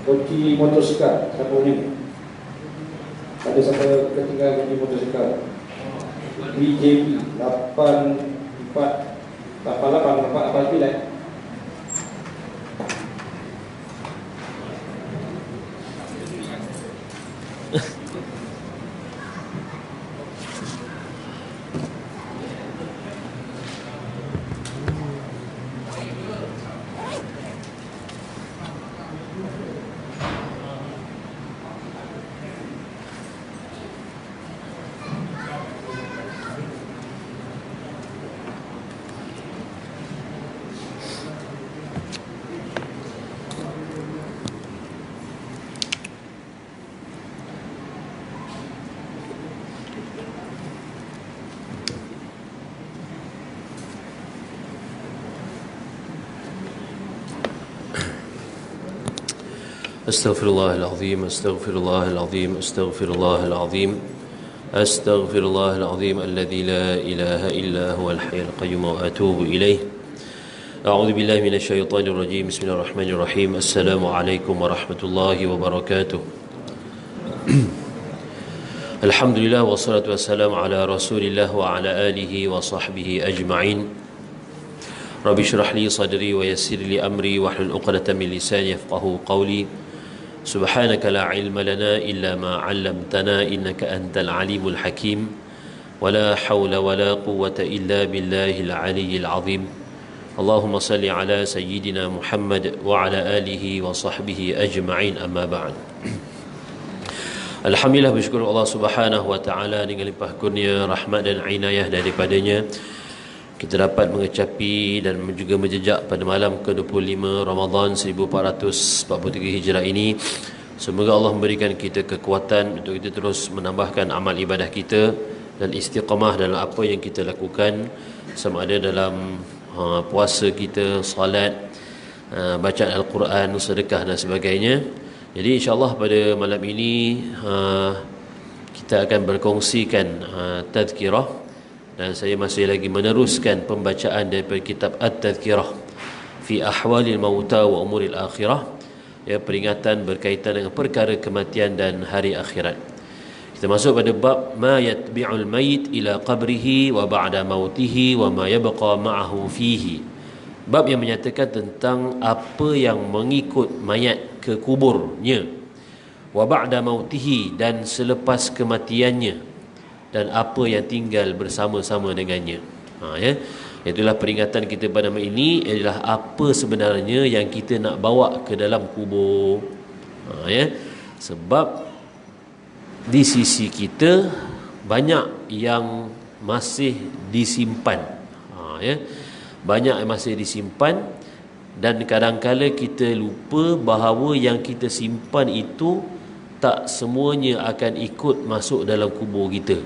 kunci motosikal. Siapa punya? Ada siapa ketinggalan kunci motosikal? BJP 8488 أستغفر الله العظيم أستغفر الله العظيم أستغفر الله العظيم أستغفر الله العظيم الذي لا إله إلا هو الحي القيوم وأتوب إليه أعوذ بالله من الشيطان الرجيم بسم الله الرحمن الرحيم السلام عليكم ورحمة الله وبركاته الحمد لله والصلاة والسلام على رسول الله وعلى آله وصحبه أجمعين رب اشرح لي صدري ويسر لي أمري واحلل عقدة من لساني يفقهوا قولي سبحانك لا علم لنا إلا ما علمتنا إنك أنت العليم الحكيم ولا حول ولا قوة إلا بالله العلي العظيم اللهم صل على سيدنا محمد وعلى آله وصحبه أجمعين أما بعد. Alhamdulillah, bersyukur Allah Subhanahu wa taala dengan limpah kurnia, rahmat dan inayah daripadanya kita dapat mengecapi dan juga menjejak pada malam ke-25 Ramadan 1443 Hijrah ini. Semoga Allah memberikan kita kekuatan untuk kita terus menambahkan amal ibadah kita dan istiqamah dalam apa yang kita lakukan, sama ada dalam puasa kita, salat, bacaan Al-Quran, sedekah dan sebagainya. Jadi insya-Allah pada malam ini kita akan berkongsikan tazkirah, dan saya masih lagi meneruskan pembacaan daripada kitab At-Tadhkirah fi Ahwalil Mauta wa Umuril Akhirah, ya, peringatan berkaitan dengan perkara kematian dan hari akhirat. Kita masuk pada bab ma yatbi'ul mayit ila qabrihi wa ba'da mautihi wa ma yabqa ma'ahu fihi. Bab yang menyatakan tentang apa yang mengikut mayat ke kuburnya, wa ba'da mautihi, dan selepas kematiannya, dan apa yang tinggal bersama-sama dengannya. Ya. Itulah peringatan kita pada malam ini, adalah apa sebenarnya yang kita nak bawa ke dalam kubur. Ya. Sebab di sisi kita banyak yang masih disimpan. Ya. Banyak yang masih disimpan, dan kadang-kala kita lupa bahawa yang kita simpan itu tak semuanya akan ikut masuk dalam kubur kita.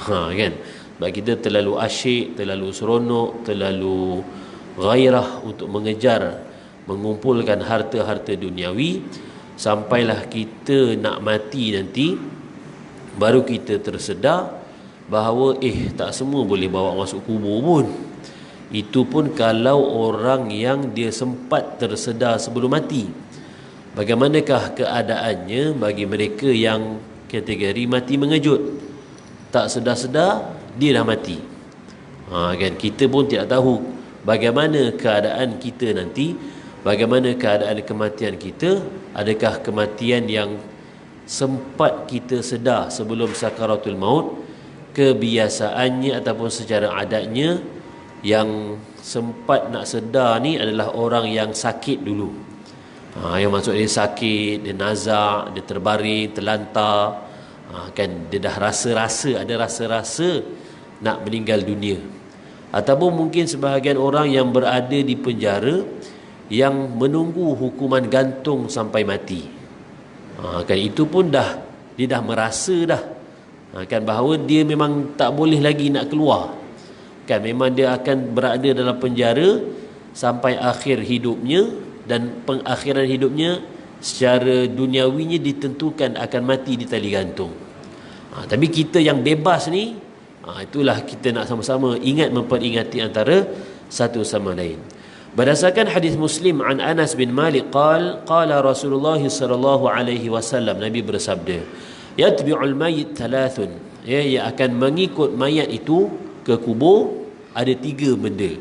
Kan? Sebab kita terlalu asyik, terlalu seronok, terlalu gairah untuk mengejar, mengumpulkan harta-harta duniawi, sampailah kita nak mati nanti, baru kita tersedar bahawa tak semua boleh bawa masuk kubur pun. Itu pun kalau orang yang dia sempat tersedar sebelum mati. Bagaimanakah keadaannya bagi mereka yang kategori mati mengejut? Tak sedar-sedar dia dah mati. Kan, kita pun tidak tahu bagaimana keadaan kita nanti, bagaimana keadaan kematian kita. Adakah kematian yang sempat kita sedar sebelum sakaratul maut, kebiasaannya ataupun secara adatnya yang sempat nak sedar ni adalah orang yang sakit dulu. Yang maksud dia sakit, dia nazak, dia terbaring, terlantar, kan, dia dah rasa-rasa, ada rasa-rasa nak meninggal dunia. Ataupun mungkin sebahagian orang yang berada di penjara yang menunggu hukuman gantung sampai mati. Kan, itu pun dia dah merasa dah, kan, bahawa dia memang tak boleh lagi nak keluar. Kan, memang dia akan berada dalam penjara sampai akhir hidupnya, dan pengakhiran hidupnya secara duniawinya ditentukan akan mati di tali gantung. Tapi kita yang bebas ni, itulah kita nak sama-sama ingat, memperingati antara satu sama lain. Berdasarkan hadis Muslim an Anas bin Malik qala Rasulullah sallallahu alaihi wasallam, Nabi bersabda, yatbi'ul mayyit thalathun, ia akan mengikut mayat itu ke kubur ada 3 benda.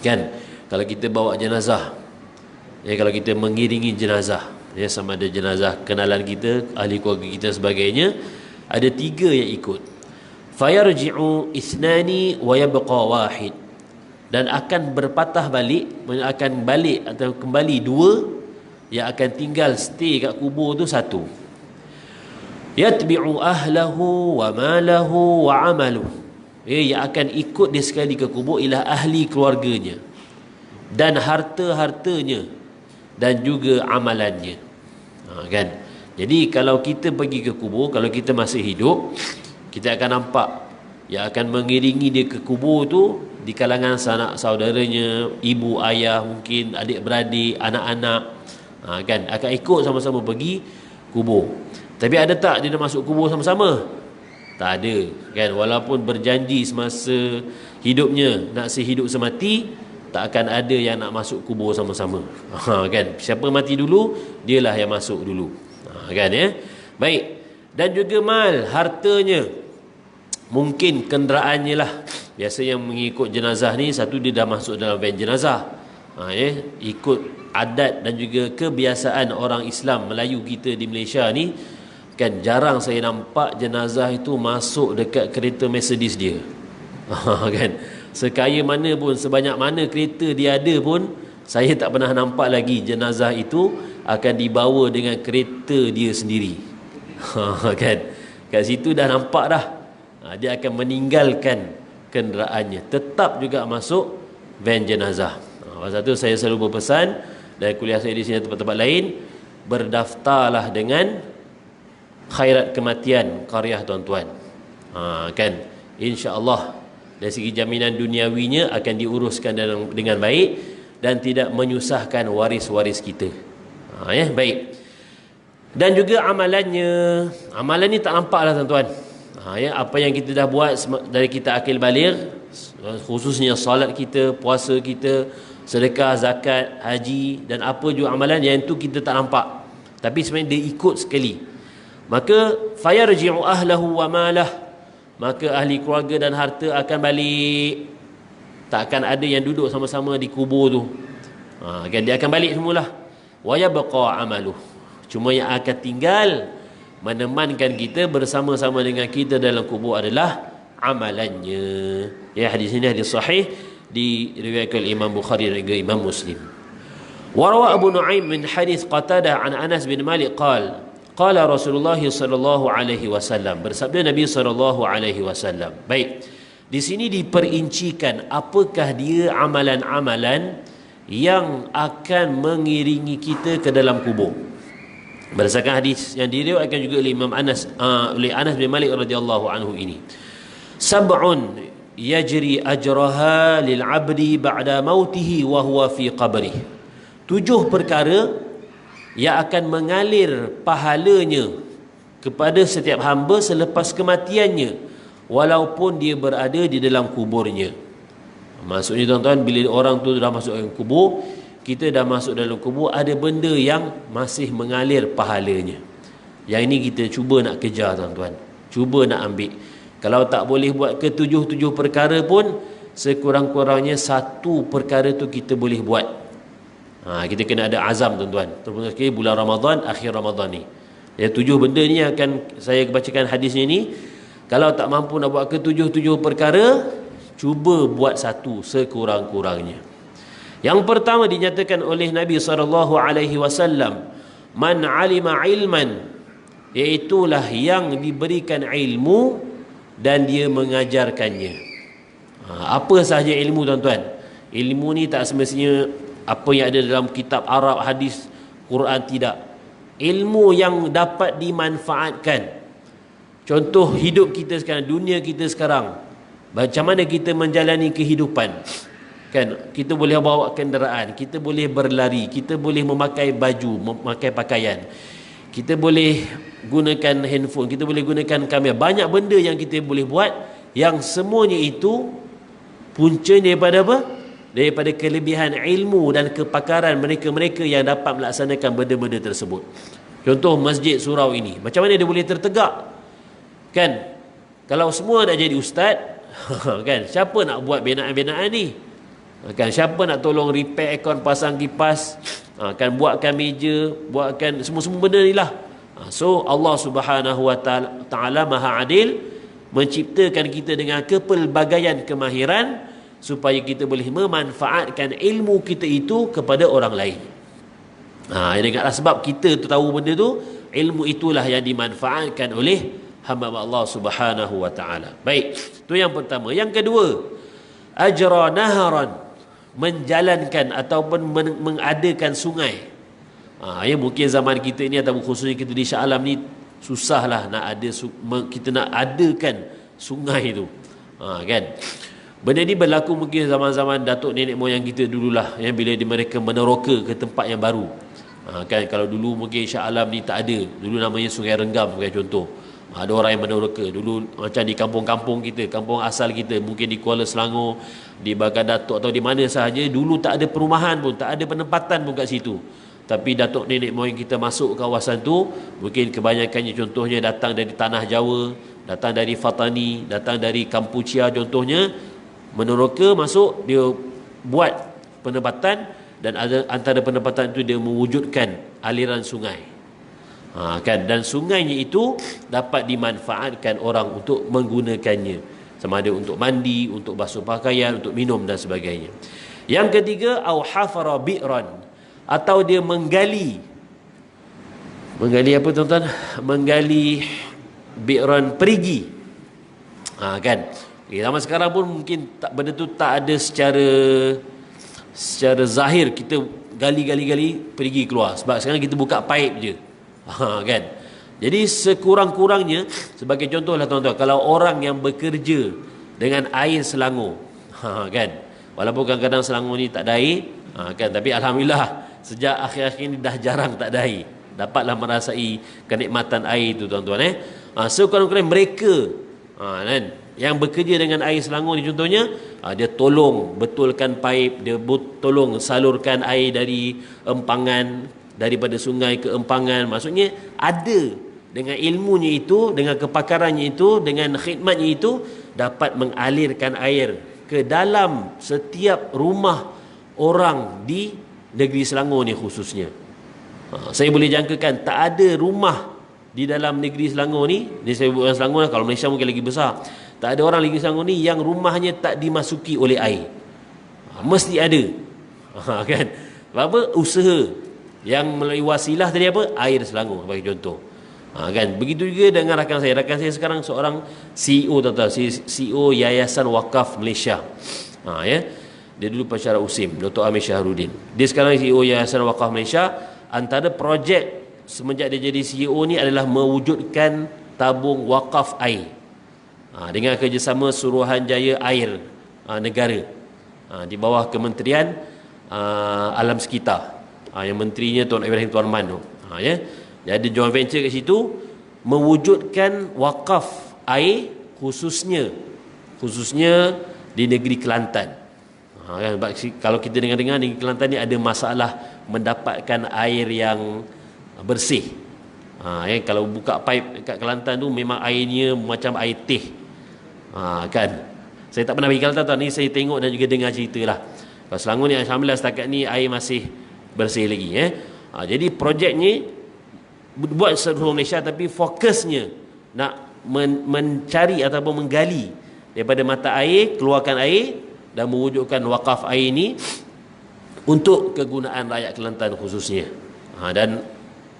Kan, kalau kita bawa jenazah, kalau kita mengiringi jenazah, sama ada jenazah kenalan kita, ahli keluarga kita sebagainya, ada 3 yang ikut. Fayarji'u ithnani wa yabqa wahid, dan akan berpatah balik, akan balik atau kembali 2, yang akan tinggal stay kat kubur tu 1. Yatbi'u ahlahu wa malahu wa amaluh, yang akan ikut dia sekali ke kubur ialah ahli keluarganya dan harta-hartanya dan juga amalannya. Kan? Jadi kalau kita pergi ke kubur, kalau kita masih hidup, kita akan nampak yang akan mengiringi dia ke kubur tu di kalangan sanak saudaranya, ibu, ayah, mungkin adik-beradik, anak-anak, kan, akan ikut sama-sama pergi kubur. Tapi ada tak dia nak masuk kubur sama-sama? Tak ada, kan. Walaupun berjanji semasa hidupnya nak sehidup semati, tak akan ada yang nak masuk kubur sama-sama. Kan, siapa mati dulu, dialah yang masuk dulu. Kan, ya. Baik. Dan juga mal, hartanya, mungkin kenderaannya lah. Biasa yang mengikut jenazah ni, satu dia dah masuk dalam van jenazah, ikut adat dan juga kebiasaan orang Islam Melayu kita di Malaysia ni, kan, jarang saya nampak jenazah itu masuk dekat kereta Mercedes dia. Kan, sekaya mana pun, sebanyak mana kereta dia ada pun, saya tak pernah nampak lagi jenazah itu akan dibawa dengan kereta dia sendiri. Kan, kat situ dah nampak dah, dia akan meninggalkan kenderaannya, tetap juga masuk van jenazah. Pasal tu saya selalu berpesan, dan kuliah saya di sini tempat-tempat lain, berdaftarlah dengan khairat kematian qaryah tuan-tuan. Kan, insya-Allah dari segi jaminan duniawinya akan diuruskan dengan baik dan tidak menyusahkan waris-waris kita. Baik. Dan juga amalannya, amalan ni tak nampaklah tuan-tuan. Apa yang kita dah buat dari kita akil baligh, khususnya salat kita, puasa kita, sedekah, zakat, haji dan apa juga amalan yang itu kita tak nampak, tapi sebenarnya dia ikut sekali. Maka fayarji'u ahlahu wa malah, maka ahli keluarga dan harta akan balik. Tak akan ada yang duduk sama-sama di kubur tu. Kan, dia akan balik semualah. Wa yabqa amaluh, cuma yang akan tinggal menemankan kita bersama-sama dengan kita dalam kubur adalah amalannya. Ya, hadis ini hadis sahih diriwayatkan Imam Bukhari dan juga Imam Muslim. Wa rawa Abu Nu'aim min hadis Qatadah an Anas bin Malik qala Rasulullah sallallahu alaihi wasallam, bersabda Nabi sallallahu alaihi wasallam. Baik, di sini diperincikan apakah dia amalan-amalan yang akan mengiringi kita ke dalam kubur. Berdasarkan hadis yang diriwayatkan juga oleh Imam Anas, oleh Anas bin Malik radhiyallahu anhu ini, sab'un yajri ajraha lil 'abdi ba'da mautihi wa huwa fi qabrih. 7 perkara yang akan mengalir pahalanya kepada setiap hamba selepas kematiannya, walaupun dia berada di dalam kuburnya. Maksudnya tuan-tuan, bila orang tu dah masuk dalam kubur, kita dah masuk dalam kubur, ada benda yang masih mengalir pahalanya. Yang ini kita cuba nak kejar tuan-tuan, cuba nak ambil. Kalau tak boleh buat ke 7 perkara pun, sekurang-kurangnya 1 perkara tu kita boleh buat. Kita kena ada azam tuan-tuan, terutama sekali bulan Ramadan, akhir Ramadan ni. 7 benda ni akan saya bacakan hadisnya ni. Kalau tak mampu nak buat ke 7 perkara, cuba buat 1 sekurang-kurangnya. Yang pertama dinyatakan oleh Nabi SAW, man alima ilman, iaitulah yang diberikan ilmu dan dia mengajarkannya. Apa sahaja ilmu tuan-tuan? Ilmu ni tak semestinya apa yang ada dalam kitab Arab, hadis, Quran, tidak. Ilmu yang dapat dimanfaatkan. Contoh hidup kita sekarang, dunia kita sekarang, macam mana kita menjalani kehidupan. Kan, kita boleh bawa kenderaan, kita boleh berlari, kita boleh memakai baju, memakai pakaian, kita boleh gunakan handphone, kita boleh gunakan kamera. Banyak benda yang kita boleh buat, yang semuanya itu puncanya daripada apa? daripada kelebihan ilmu dan kepakaran mereka-mereka yang dapat melaksanakan benda-benda tersebut. Contoh masjid surau ini, macam mana dia boleh tertegak? Kan? Kalau semua nak jadi ustaz, kan? Siapa nak buat binaan-binaan ni? Kan? Siapa nak tolong repair aircon, pasang kipas, kan, buatkan meja, buatkan semua-semua benda ni lah. So Allah Subhanahu wa taala Maha Adil, menciptakan kita dengan kepelbagaian kemahiran supaya kita boleh memanfaatkan ilmu kita itu kepada orang lain. Ingatlah sebab kita tu tahu benda tu, ilmu itulah yang dimanfaatkan oleh hamba Allah Subhanahu wa taala. Baik, tu yang pertama. Yang kedua, ajra naharan, menjalankan ataupun mengadakan sungai. Ya, mungkin zaman kita ni atau khususnya kita di Shah Alam ni susahlah nak ada kita nak adakan sungai tu. Kan? Benda ni berlaku mungkin zaman-zaman datuk nenek moyang kita dululah, yang bila mereka meneroka ke tempat yang baru. Kan, kalau dulu mungkin Shah Alam ni tak ada. Dulu namanya Sungai Renggam sebagai contoh. Ada orang yang meneroka dulu, macam di kampung-kampung kita, kampung asal kita, mungkin di Kuala Selangor, di Bagan Datuk atau di mana sahaja, dulu tak ada perumahan pun, tak ada penempatan pun kat situ. Tapi datuk nenek moyang kita masuk kawasan tu, mungkin kebanyakannya contohnya datang dari tanah Jawa, datang dari Fatani, datang dari Kampuchia contohnya, meneroka masuk, dia buat penempatan, dan antara penempatan itu dia mewujudkan aliran sungai. Kan, dan sungainya itu dapat dimanfaatkan orang untuk menggunakannya, sama ada untuk mandi, untuk basuh pakaian, untuk minum dan sebagainya. Yang ketiga, au hafara bi'ran, atau dia menggali apa tuan-tuan? Menggali bi'ran, perigi. Kan, zaman sekarang pun mungkin benda tu tak ada secara zahir, kita gali perigi keluar, sebab sekarang kita buka paip je. Kan, jadi sekurang-kurangnya, sebagai contoh lah tuan-tuan, kalau orang yang bekerja dengan air Selangor, kan, walaupun kadang-kadang Selangor ni tak ada air, kan, tapi alhamdulillah sejak akhir-akhir ini dah jarang tak ada air, dapatlah merasai kenikmatan air itu tuan-tuan. Sekurang-kurangnya mereka kan, yang bekerja dengan air Selangor ni contohnya, dia tolong betulkan paip, dia tolong salurkan air dari empangan, daripada sungai ke empangan. Maksudnya ada dengan ilmunya itu, dengan kepakarannya itu, dengan khidmatnya itu, dapat mengalirkan air ke dalam setiap rumah orang di negeri Selangor ni khususnya. Saya boleh jangkakan tak ada rumah di dalam negeri Selangor ni saya sebut orang Selangor, kalau Malaysia mungkin lagi besar, tak ada orang negeri Selangor ni yang rumahnya tak dimasuki oleh air. Mesti ada. Kan? Apa? Usaha yang melalui wasilah tadi apa? Air Selangor bagi contoh. Kan? Begitu juga dengan rakan saya sekarang seorang CEO, tuan-tuan, CEO Yayasan Wakaf Malaysia. Ya. Dia dulu pensyarah USIM, Dr. Amir Syahrudin. Dia sekarang CEO Yayasan Wakaf Malaysia. Antara projek semenjak dia jadi CEO ni adalah mewujudkan tabung wakaf air, dengan kerjasama Suruhanjaya Air Negara, di bawah Kementerian Alam Sekitar, yang menterinya Tuan Ibrahim Tuan Man tu. Ya. Jadi joint venture kat situ mewujudkan wakaf air khususnya di negeri Kelantan. Kan, kalau kita dengar-dengar negeri Kelantan ni ada masalah mendapatkan air yang bersih. Ya, kalau buka pipe kat Kelantan tu memang airnya macam air teh. Kan. Saya tak pernah pergi Kelantan tuan, ni saya tengok dan juga dengar cerita lah. Kalau Selangor ni alhamdulillah setakat ni air masih bersih lagi. Jadi projeknya buat seluruh Malaysia, tapi fokusnya nak mencari ataupun menggali daripada mata air, keluarkan air dan mewujudkan wakaf air ini untuk kegunaan rakyat Kelantan khususnya. Dan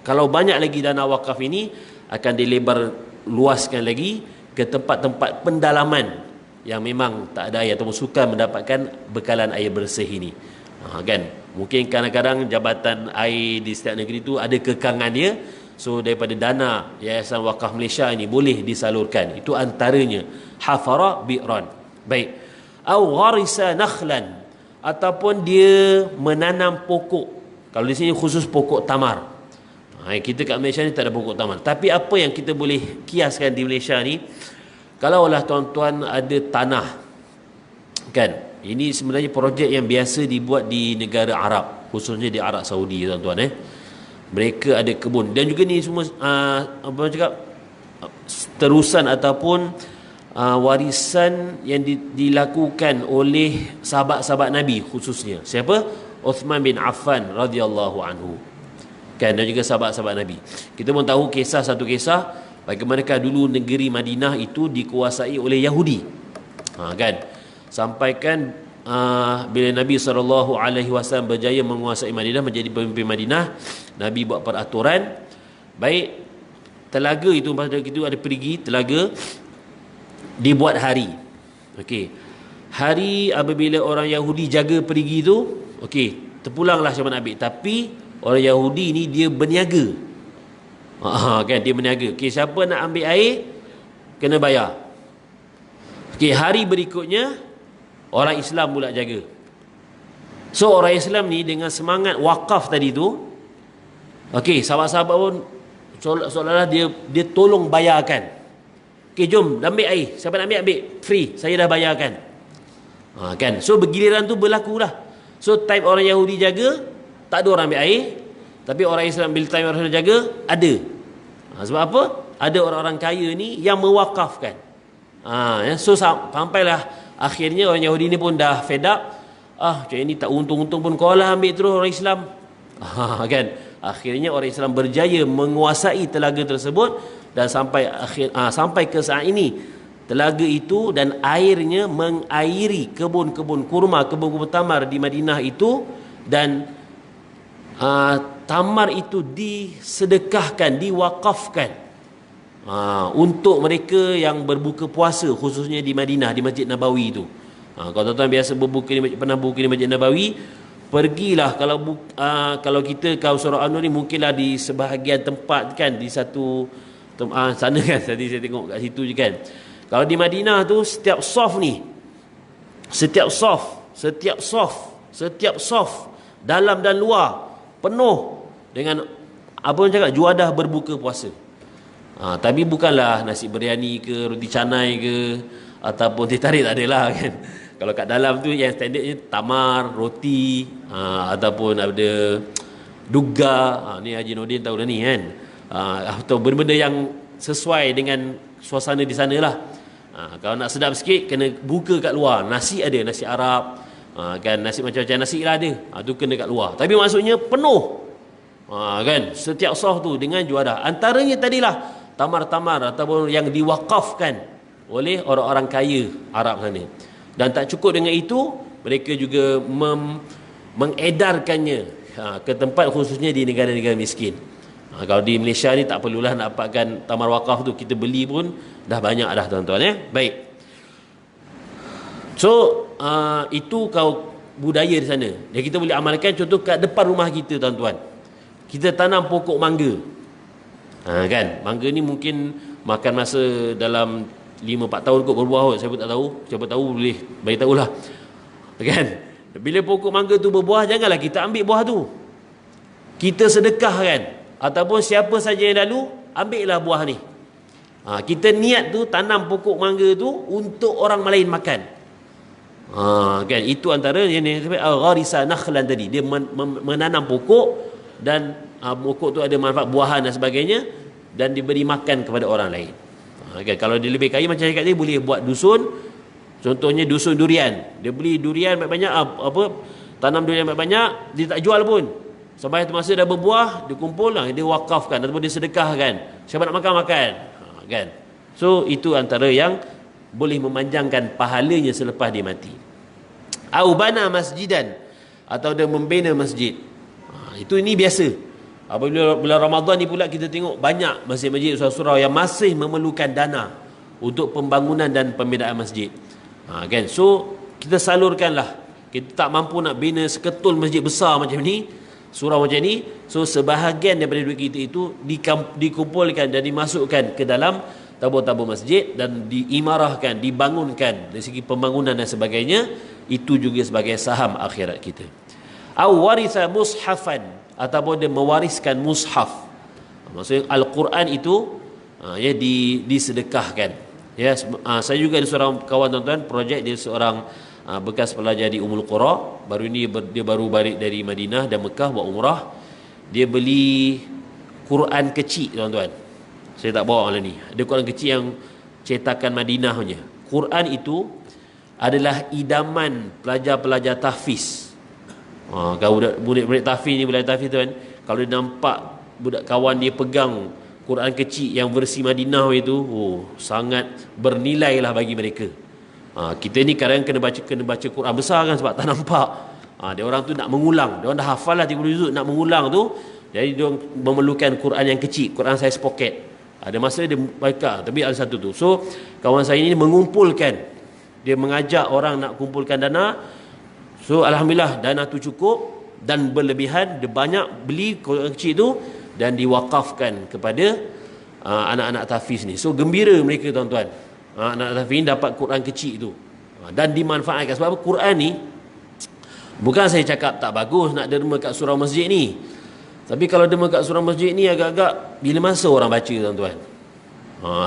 kalau banyak lagi dana wakaf ini akan dilebar luaskan lagi ke tempat-tempat pendalaman yang memang tak ada air ataupun sukar mendapatkan bekalan air bersih ini. Kan, mungkin kadang-kadang jabatan air di setiap negeri itu ada kekangan dia, so daripada dana Yayasan Wakaf Malaysia ini boleh disalurkan. Itu antaranya hafara bi'ran. Baik, au gharisa nakhlan, ataupun dia menanam pokok. Kalau di sini khusus pokok tamar. Kita kat Malaysia ni tak ada pokok tamar, tapi apa yang kita boleh kiaskan di Malaysia ni, kalaulah tuan-tuan ada tanah, kan, Ini sebenarnya projek yang biasa dibuat di negara Arab, khususnya di Arab Saudi, tuan-tuan. Mereka ada kebun, dan juga ni semua apa cakap, terusan ataupun warisan yang dilakukan oleh sahabat-sahabat Nabi, khususnya siapa? Uthman bin Affan radhiyallahu anhu, kan, dan juga sahabat-sahabat Nabi. Kita pun tahu satu kisah bagaimanakah dulu negeri Madinah itu dikuasai oleh Yahudi, kan, sampaikan bila Nabi SAW berjaya menguasai Madinah, menjadi pemimpin Madinah, Nabi buat peraturan, baik telaga itu, pada itu ada perigi telaga, dibuat hari. Okey, hari apabila orang Yahudi jaga perigi itu, okey, terpulanglah siapa nak ambil, tapi orang Yahudi ni dia berniaga, kan, dia berniaga. Okey, siapa nak ambil air kena bayar. Okey, hari berikutnya orang Islam pula jaga. So orang Islam ni dengan semangat wakaf tadi tu, okey, sahabat-sahabat pun seolah-olah dia tolong bayarkan. Okey, jom ambil air, siapa nak ambil free, saya dah bayarkan. Kan, so bergiliran tu berlaku lah. So time orang Yahudi jaga, tak ada orang ambil air, tapi orang Islam bila time orang Islam jaga, ada. Sebab apa? Ada orang-orang kaya ni yang mewakafkan. So sampailah akhirnya orang Yahudi ni pun dah fed up. Macam ni tak untung-untung pun kau lah ambil terus orang Islam. Kan, akhirnya orang Islam berjaya menguasai telaga tersebut, dan sampai ke saat ini telaga itu dan airnya mengairi kebun-kebun kurma, kebun-kebun tamar di Madinah itu, dan tamar itu disedekahkan, diwakafkan untuk mereka yang berbuka puasa, khususnya di Madinah, di Masjid Nabawi itu. Kalau tuan-tuan biasa pernah berbuka di Masjid Nabawi, pergilah. Kalau kita kau surah An-Nur ni mungkinlah di sebahagian tempat, kan, di satu sana, kan, tadi saya tengok kat situ je, kan. Kalau di Madinah tu setiap saf dalam dan luar penuh dengan apa orang cakap, juadah berbuka puasa. Tapi bukanlah nasi biryani ke, roti canai ke, ataupun teh tarik, tak adalah, kan. Kalau kat dalam tu yang standardnya tamar, roti, ataupun ada duga, ni Haji Nordin tahu dah ni, kan. Atau benda-benda yang sesuai dengan suasana di sana lah. Kalau nak sedap sikit kena buka kat luar. Nasi ada, nasi Arab, kan, nasi macam-macam nasi lah ada, tu kena kat luar. Tapi maksudnya penuh, kan, setiap saf tu dengan juadah. Antaranya tadilah tamar-tamar ataupun yang diwakafkan oleh orang-orang kaya Arab sana. Dan tak cukup dengan itu, mereka juga mengedarkannya ke tempat khususnya di negara-negara miskin. Kalau di Malaysia ni tak perlulah nak dapatkan tamar wakaf tu, kita beli pun dah banyak dah, tuan-tuan. Baik. So itu kau budaya di sana. Dan kita boleh amalkan, contoh kat depan rumah kita, tuan-tuan, kita tanam pokok mangga. Kan, mangga ni mungkin makan masa dalam 5-4 tahun kot berbuah kot. Saya pun tak tahu. Siapa tahu boleh bagi tahulah, kan. Bila pokok mangga tu berbuah, janganlah kita ambil buah tu, kita sedekahkan, ataupun siapa saja yang lalu ambillah buah ni. Kita niat tu tanam pokok mangga tu untuk orang lain makan. Kan, itu antara yang gharisa nakhlan tadi, dia menanam pokok, dan pokok tu ada manfaat buahan dan sebagainya, dan diberi makan kepada orang lain. Kan, kalau dia lebih kaya macam cakap tadi, boleh buat dusun. Contohnya dusun durian, dia beli durian banyak-banyak, tanam durian banyak-banyak, dia tak jual pun. Sampai masa dah berbuah, dia kumpul lah, dia wakafkan ataupun dia sedekahkan. Siapa nak makan, kan. So itu antara yang boleh memanjangkan pahalanya selepas dia mati. Au bana masjidan, atau dia membina masjid. Itu ini biasa. Apabila bulan Ramadan ni pula kita tengok banyak masjid-masjid surau yang masih memerlukan dana untuk pembangunan dan pembinaan masjid. Kan, so kita salurkanlah. Kita tak mampu nak bina seketul masjid besar macam ni, surau macam ni, so sebahagian daripada duit kita itu dikumpulkan dan dimasukkan ke dalam tabur-tabur masjid, dan diimarahkan, dibangunkan dari segi pembangunan dan sebagainya. Itu juga sebagai saham akhirat kita. Au waritha mushafan, ataupun dia mewariskan mushaf. Maksudnya Al-Quran itu disedekahkan. Ya, saya juga ada seorang kawan, tuan-tuan, projek dia seorang bekas pelajar di Ummul Qura. Baru ini dia baru balik dari Madinah dan Mekah buat umrah. Dia beli Quran kecil, tuan-tuan. Saya tak bawa malam ni. Ada Quran kecil yang cetakan Madinah punya. Quran itu adalah idaman pelajar-pelajar tahfiz. Kalau budak-budak tahfiz ni, budak tahfiz tu kan, kalau dia nampak budak kawan dia pegang Quran kecil yang versi Madinah itu, sangat bernilai lah bagi mereka. Kita ni kadang kena baca Quran besar kan, sebab tak nampak. Dia orang tu nak mengulang, dia orang dah hafal lah 30 juzuk, nak mengulang tu, jadi dia orang memerlukan Quran yang kecil, Quran size pocket. Ada masa dia baca, tapi ada satu tu. So kawan saya ini mengumpulkan, dia mengajak orang nak kumpulkan dana. So alhamdulillah dana tu cukup dan berlebihan. Dia banyak beli Quran kecil tu dan diwakafkan kepada anak-anak tahfiz ni. So gembira mereka, tuan-tuan. Anak-anak tahfiz ni dapat Quran kecil tu dan dimanfaatkan. Sebab apa? Quran ni, bukan saya cakap tak bagus nak derma kat surau masjid ni, tapi kalau derma kat surau masjid ni agak-agak bila masa orang baca, tuan-tuan.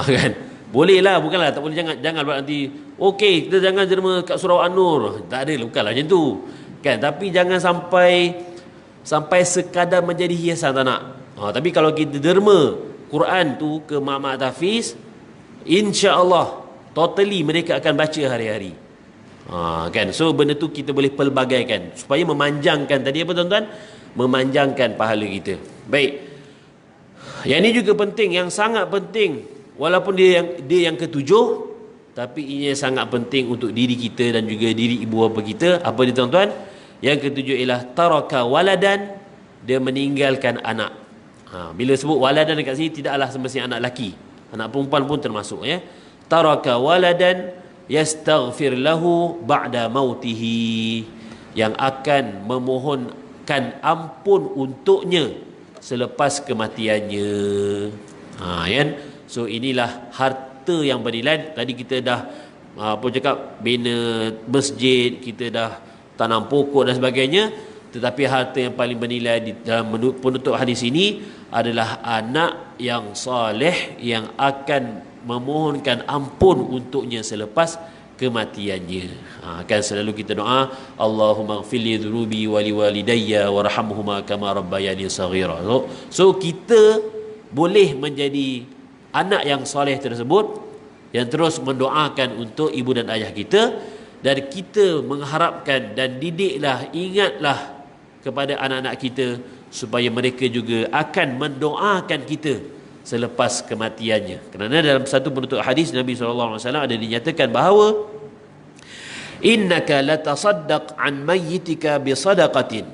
Kan? Boleh lah, bukanlah tak boleh, jangan buat nanti okey kita jangan derma kat surau An-Nur. Tak ada, bukanlah macam tu. Kan? Tapi jangan sampai sekadar menjadi hiasan, tak nak. Tapi kalau kita derma Quran tu ke mak-mak tahfiz, insya-Allah totally mereka akan baca hari-hari. Kan? So benda tu kita boleh pelbagaikan supaya memanjangkan tadi apa, tuan-tuan? Memanjangkan pahala kita. Baik. Yang ini juga penting, yang sangat penting, walaupun dia yang ketujuh, tapi ini sangat penting untuk diri kita dan juga diri ibu bapa kita. Apa dia, tuan-tuan? Yang ketujuh ialah taraka waladan, dia meninggalkan anak. Bila sebut waladan dekat sini, tidaklah semestinya anak lelaki, anak perempuan pun termasuk, ya. Taraka waladan yastaghfir lahu ba'da mautihi, yang akan memohonkan ampun untuknya selepas kematiannya. Kan? So inilah harta yang bernilai. Tadi kita dah bina masjid, kita dah tanam pokok dan sebagainya. Tetapi harta yang paling bernilai di dalam penutup hadis ini adalah anak yang soleh yang akan memohonkan ampun untuknya selepas kematiannya. Kan selalu kita doa, Allahumma ighfirli dhunubi wa liwalidayya warhamhuma kama rabbayani saghira. So kita boleh menjadi anak yang soleh tersebut, yang terus mendoakan untuk ibu dan ayah kita, dan kita mengharapkan dan didiklah, ingatlah kepada anak-anak kita supaya mereka juga akan mendoakan kita selepas kematiannya. Kerana dalam satu penutup hadis Nabi SAW ada dinyatakan bahawa innaka latasaddaq an mayyitika bisadaqatin,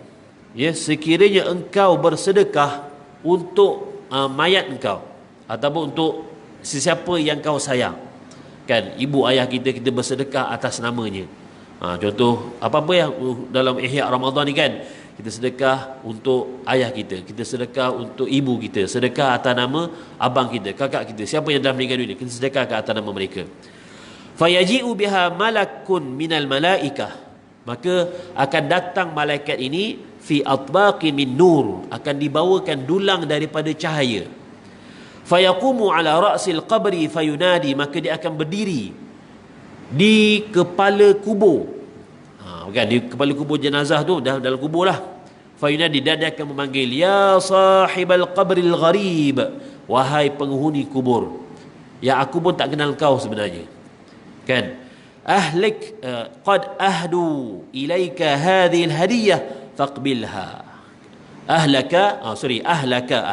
ya, sekiranya engkau bersedekah untuk mayat engkau ataupun untuk sesiapa yang kau sayang, kan, ibu ayah kita bersedekah atas namanya. Contoh apa-apa yang dalam Ihya Ramadan ni, kan, kita sedekah untuk ayah kita sedekah untuk ibu kita, sedekah atas nama abang kita, kakak kita, siapa yang dah meninggal dunia, kita sedekah ke atas nama mereka. Fayaji'u biha malakun minal malaikah, maka akan datang malaikat ini fi atbaqi min nur, akan dibawakan dulang daripada cahaya. Fayaqumu ala ra'sil qabri fayunadi, maka dia akan berdiri di kepala kubur. Kan, di kepala kubur jenazah tu, dah dalam kubur lah. Fayunadi, dan dia akan memanggil, ya sahibal qabril gharib, wahai penghuni kubur yang aku pun tak kenal kau sebenarnya, kan. Ahlik qad ahdu ilaika hadhihi alhadiyah faqbilha. Ahlaka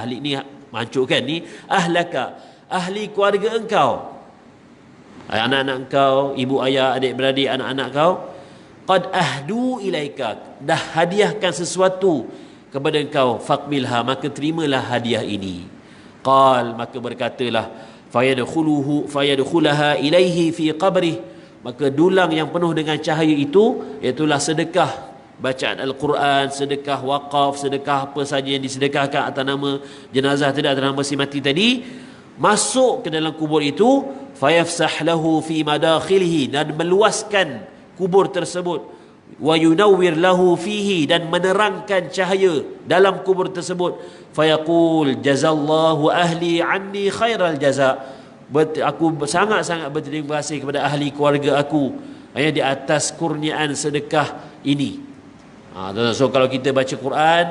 ahli ni mancukkan ni, ahlaka, ahli keluarga engkau, anak-anak engkau, ibu ayah, adik beradik, anak-anak kau, qad ahdu ilaika, dah hadiahkan sesuatu kepada engkau, faqbilha, maka terimalah hadiah ini. Qal, maka berkatalah, fayadkhulaha ilaihi fi qabrih, maka dulang yang penuh dengan cahaya itu, iaitulah sedekah bacaan Al-Quran, sedekah wakaf, sedekah apa saja yang disedekahkan atas nama jenazah tadi, atas nama si mati tadi, masuk ke dalam kubur itu, fayafsah lahu fi madakhilihi, dan meluaskan kubur tersebut, wa yunawwir lahu fihi, dan menerangkan cahaya dalam kubur tersebut, fayaqul jazallahu ahli anni khairal jaza, aku sangat-sangat berterima kasih kepada ahli keluarga aku hanya di atas kurniaan sedekah ini. So kalau kita baca Quran,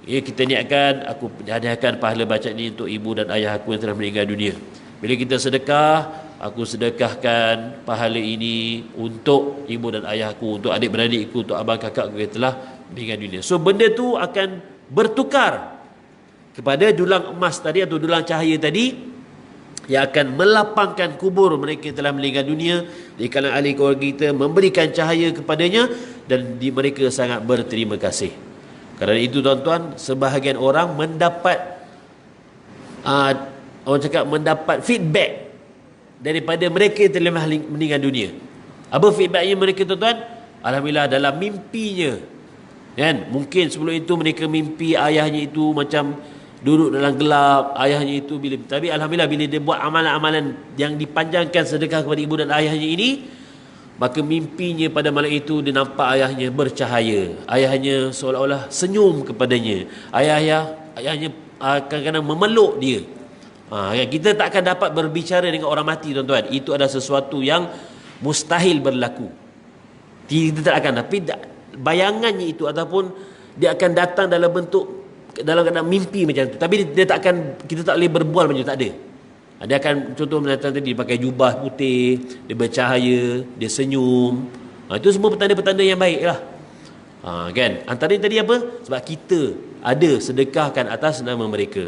kita niatkan, aku hadiahkan pahala bacaan ini untuk ibu dan ayah aku yang telah meninggal dunia. Bila kita sedekah, aku sedekahkan pahala ini untuk ibu dan ayahku, untuk adik-beradikku, untuk abang kakakku yang telah meninggal dunia. So benda tu akan bertukar kepada dulang emas tadi atau dulang cahaya tadi, yang akan melapangkan kubur mereka yang telah meninggal dunia di kalangan ahli keluarga kita, memberikan cahaya kepadanya, dan mereka sangat berterima kasih. Kerana itu tuan-tuan, sebahagian orang mendapat orang cakap mendapat feedback daripada mereka yang telah meninggal dunia. Apa feedbacknya mereka tuan-tuan? Alhamdulillah, dalam mimpinya, kan, mungkin sebelum itu mereka mimpi ayahnya itu macam duduk dalam gelap, ayahnya itu tapi alhamdulillah bila dia buat amalan-amalan yang dipanjangkan sedekah kepada ibu dan ayahnya ini, maka mimpinya pada malam itu dia nampak ayahnya bercahaya, ayahnya seolah-olah senyum kepadanya, ayahnya kadang-kadang memeluk dia. Kita tak akan dapat berbicara dengan orang mati tuan-tuan. Itu adalah sesuatu yang mustahil berlaku. Kita tak akan, tapi bayangannya itu ataupun dia akan datang dalam bentuk, dalam keadaan mimpi macam tu. Tapi dia tak akan, kita tak boleh berbual macam tu, tak ada. Dia akan, contoh mendatang tadi, dia pakai jubah putih, dia bercahaya, dia senyum. Itu semua petanda-petanda yang baik lah. Kan? Antara tadi apa? Sebab kita ada sedekahkan atas nama mereka.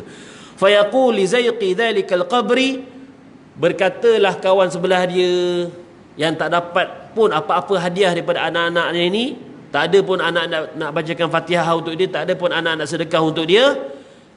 Fayaqul li zayqi dhalikal qabri, berkatalah kawan sebelah dia yang tak dapat pun apa-apa hadiah daripada anak-anaknya ini, tak ada pun anak nak bacakan Fatihah untuk dia, tak ada pun anak nak sedekah untuk dia,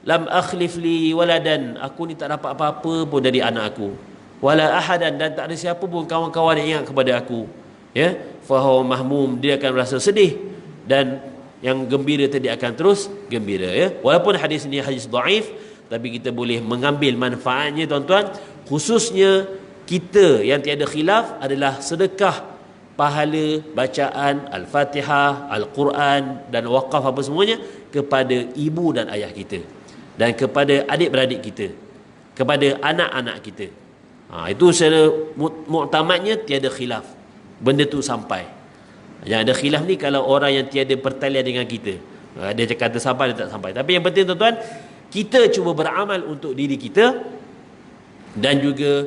lam akhlif li waladan, aku ni tak dapat apa-apa pun dari anak aku, wala ahadan, dan tak ada siapa pun kawan-kawan yang ingat kepada aku, ya, fa huwa mahmum, dia akan rasa sedih, dan yang gembira tadi akan terus gembira, ya. Walaupun hadis ini hadis dhaif, tapi kita boleh mengambil manfaatnya tuan-tuan, khususnya kita yang tiada khilaf adalah sedekah pahala bacaan Al-Fatihah, Al-Quran dan wakaf apa semuanya kepada ibu dan ayah kita, dan kepada adik-beradik kita, kepada anak-anak kita. Itu secara muktamadnya tiada khilaf, benda tu sampai. Yang ada khilaf ni kalau orang yang tiada pertalian dengan kita, dia cakap sampai, dia tak sampai. Tapi yang penting tuan-tuan, kita cuba beramal untuk diri kita, dan juga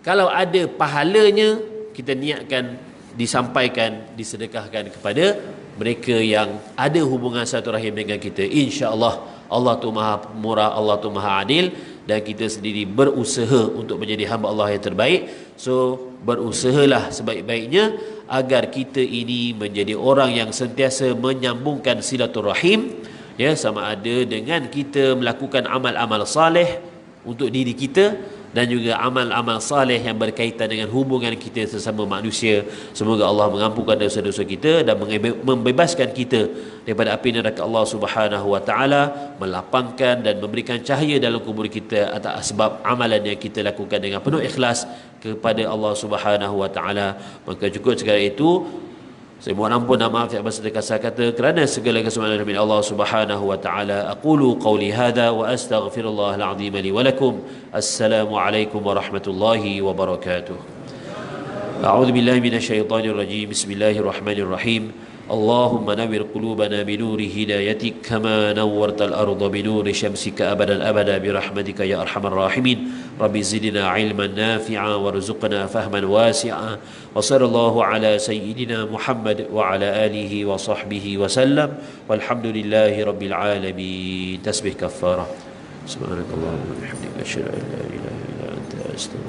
kalau ada pahalanya, kita niatkan disampaikan, disedekahkan kepada mereka yang ada hubungan satu rahim dengan kita. InsyaAllah Allah tu maha murah, Allah tu maha adil, dan kita sendiri berusaha untuk menjadi hamba Allah yang terbaik. So berusahalah sebaik-baiknya agar kita ini menjadi orang yang sentiasa menyambungkan silaturahim, ya, sama ada dengan kita melakukan amal-amal saleh untuk diri kita, dan juga amal-amal saleh yang berkaitan dengan hubungan kita sesama manusia. Semoga Allah mengampunkan dosa-dosa kita dan membebaskan kita daripada api neraka Allah Subhanahu wa taala, melapangkan dan memberikan cahaya dalam kubur kita atas sebab amalan yang kita lakukan dengan penuh ikhlas kepada Allah Subhanahu wa taala. Maka cukup sekadar itu. Saya mohon ampun dan maaf atas segala kata kerana segala kesempurnaan dari Allah Subhanahu wa taala. Aqulu qawli hadza wa astaghfirullah al-azim li wa lakum. Assalamu alaikum warahmatullahi wabarakatuh. A'udzu billahi minasyaitonir rajim. Bismillahirrahmanirrahim. اللهم نور قلوبنا بنور هدايتك كما نورت الأرض بنور شمسك أبدا أبدا برحمتك يا أرحم الراحمين. رب زدنا علما نافعا وارزقنا فهما واسعا. وصلى الله على سيدنا محمد وعلى آله وصحبه وسلم والحمد لله رب العالمين. تسبح كفارة. سبحانك اللهم وبحمدك أشهد أن لا إله إلا أنت أستغفرك.